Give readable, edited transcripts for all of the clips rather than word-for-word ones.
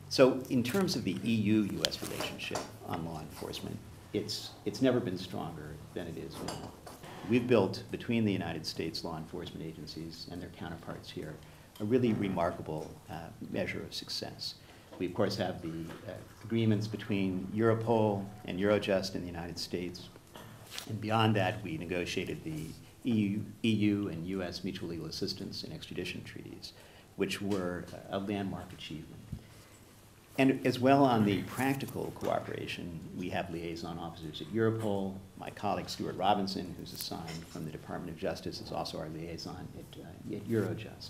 So in terms of the EU-U.S. relationship on law enforcement, it's never been stronger than it is now. We've built, between the United States law enforcement agencies and their counterparts here, a really remarkable measure of success. We, of course, have the agreements between Europol and Eurojust in the United States. And beyond that, we negotiated the EU and U.S. mutual legal assistance and extradition treaties, which were a landmark achievement. And as well, on the practical cooperation, we have liaison officers at Europol. My colleague Stuart Robinson, who's assigned from the Department of Justice, is also our liaison at Eurojust.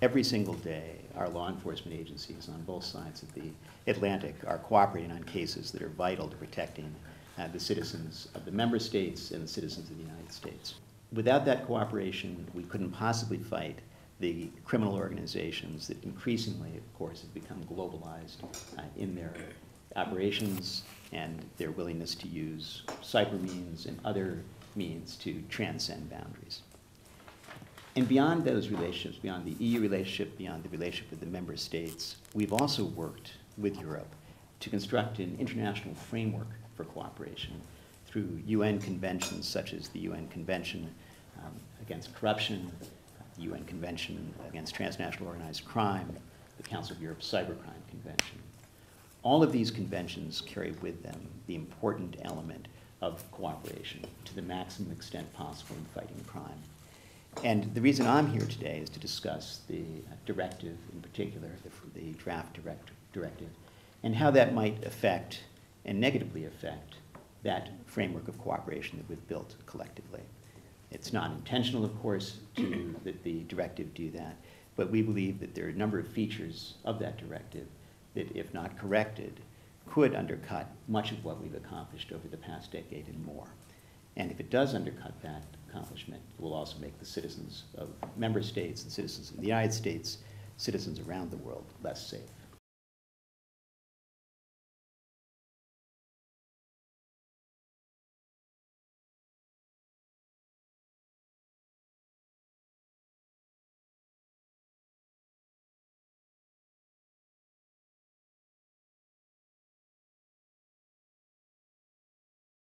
Every single day, our law enforcement agencies on both sides of the Atlantic are cooperating on cases that are vital to protecting the citizens of the member states and the citizens of the United States. Without that cooperation, we couldn't possibly fight the criminal organizations that increasingly, of course, have become globalized in their operations and their willingness to use cyber means and other means to transcend boundaries. And beyond those relationships, beyond the EU relationship, beyond the relationship with the member states, we've also worked with Europe to construct an international framework for cooperation through UN conventions such as the UN Convention Against Corruption, the UN Convention Against Transnational Organized Crime, the Council of Europe's Cybercrime Convention. All of these conventions carry with them the important element of cooperation to the maximum extent possible in fighting crime. And the reason I'm here today is to discuss the directive in particular, the draft directive, and how that might affect and negatively affect that framework of cooperation that we've built collectively. It's not intentional, of course, that the directive do that, but we believe that there are a number of features of that directive that, if not corrected, could undercut much of what we've accomplished over the past decade and more. And if it does undercut that accomplishment, it will also make the citizens of member states and citizens of the United States, citizens around the world, less safe.